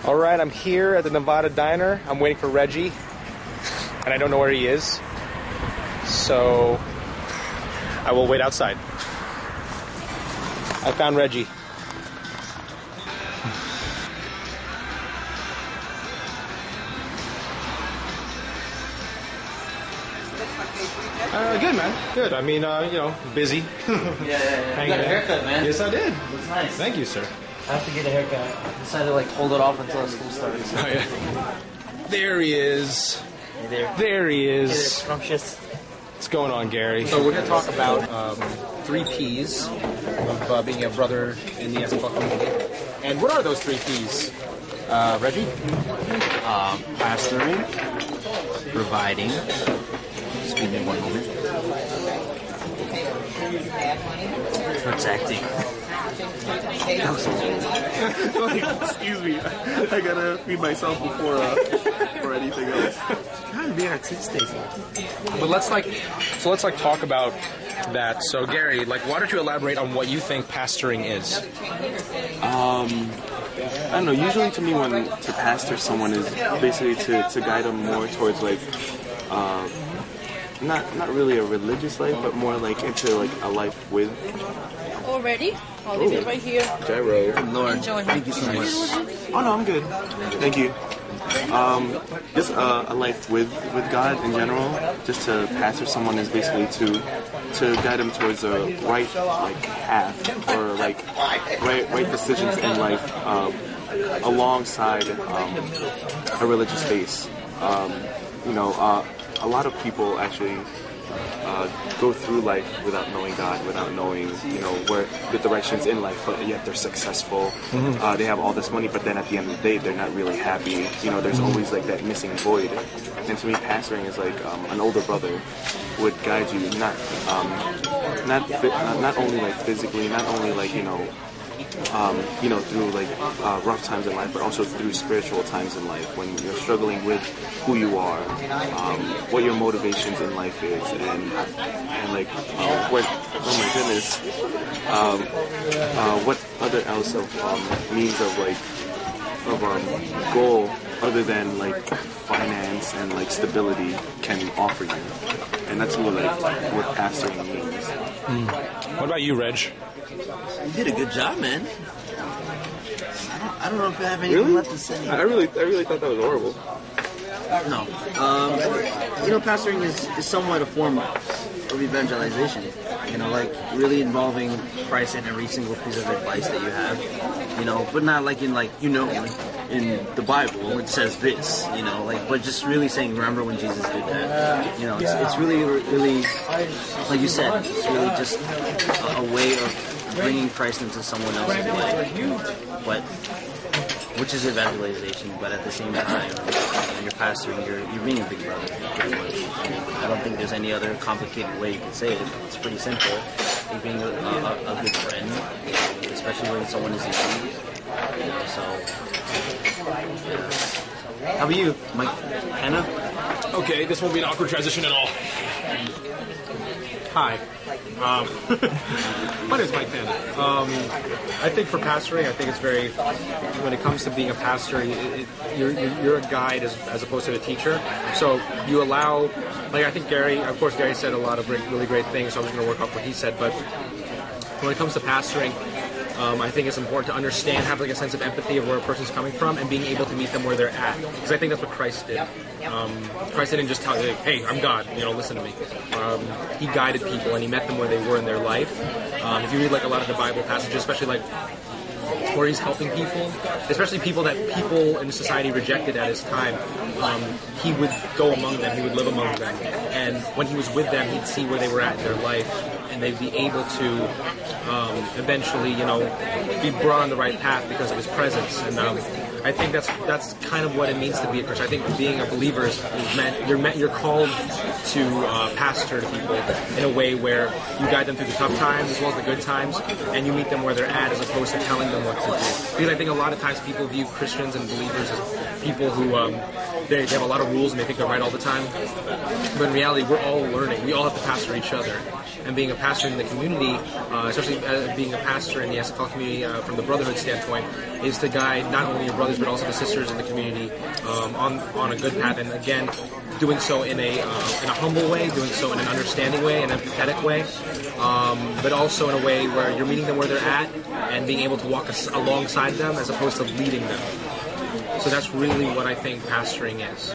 All right, I'm here at the Nevada Diner. I'm waiting for Reggie, and I don't know where he is, so I will wait outside. I found Reggie. Good, man. Good. I mean, busy. Yeah. You got a haircut, man. Yes, I did. Looks nice. Thank you, sir. I have to get a haircut. I decided to hold it off until school starts. Oh, yeah. There he is. Hey there. There he is. Hey there, scrumptious. What's going on, Gary? So we're going to talk about 3 P's of being a brother in the SFL community. And what are those 3 P's, Reggie? Pastoring, providing. Just give me one moment. What's acting? Excuse me, I gotta feed myself before anything else. Trying to be artistic. But let's talk about that. So Gary, why don't you elaborate on what you think pastoring is? I don't know. Usually, to me, when to pastor someone is basically to guide them more towards not really a religious life, but more into a life with. Already? I'll leave it right here. Gyro. Lord, Enjoy. thank you so much. Oh no, I'm good. Thank you. Just a life with God in general. Just to pastor someone is basically to guide them towards a right path or right decisions in life alongside a religious base. A lot of people actually go through life without knowing God, without knowing, where the directions in life, but yet they're successful. They have all this money, but then at the end of the day, they're not really happy. There's always that missing void. And to me, pastoring is an older brother would guide you, not only physically, not only through rough times in life, but also through spiritual times in life when you're struggling with who you are, what your motivations in life is, and what other else of means of goal other than finance and stability can offer you, and that's what pastoring means. What about you, Reg? You did a good job, man. I don't know if I have anything left to say. I really thought that was horrible. No. Pastoring is somewhat a form of evangelization. Really involving Christ in every single piece of advice that you have. But not in the Bible it says this, but just really saying, remember when Jesus did that. It's really, really, like you said, it's really just a way of bringing Christ into someone else's life, which is evangelization. But at the same time, when you're pastoring, you're being a big brother. I don't think there's any other complicated way you can say it. It's pretty simple. You're being a good friend, especially when someone is in need. How about you, Mike? Hannah? Okay, this won't be an awkward transition at all. Hi. My name is Mike Penn. I think for pastoring, I think it's very, when it comes to being a pastor, you're a guide as opposed to a teacher. So you allow, I think Gary said a lot of really great things, so I'm just going to work off what he said. But when it comes to pastoring, I think it's important to understand, have a sense of empathy of where a person's coming from and being able to meet them where they're at. Because I think that's what Christ did. Christ didn't just tell you, hey, I'm God, listen to me. He guided people and he met them where they were in their life. If you read a lot of the Bible passages, especially where he's helping people, especially people that people in society rejected at his time, he would go among them, he would live among them. And when he was with them, he'd see where they were at in their life. And they'd be able to eventually, be brought on the right path because of his presence. And I think that's kind of what it means to be a Christian. I think being a believer is you're called to pastor to people in a way where you guide them through the tough times as well as the good times, and you meet them where they're at as opposed to telling them what to do. Because I think a lot of times people view Christians and believers as people who they have a lot of rules and they think they're right all the time. But in reality, we're all learning. We all have to pastor each other. And being a pastoring the community, especially being a pastor in the SFL community from the brotherhood standpoint, is to guide not only your brothers but also the sisters in the community on a good path. And again, doing so in a humble way, doing so in an understanding way, an empathetic way, but also in a way where you're meeting them where they're at and being able to walk alongside them as opposed to leading them. So that's really what I think pastoring is.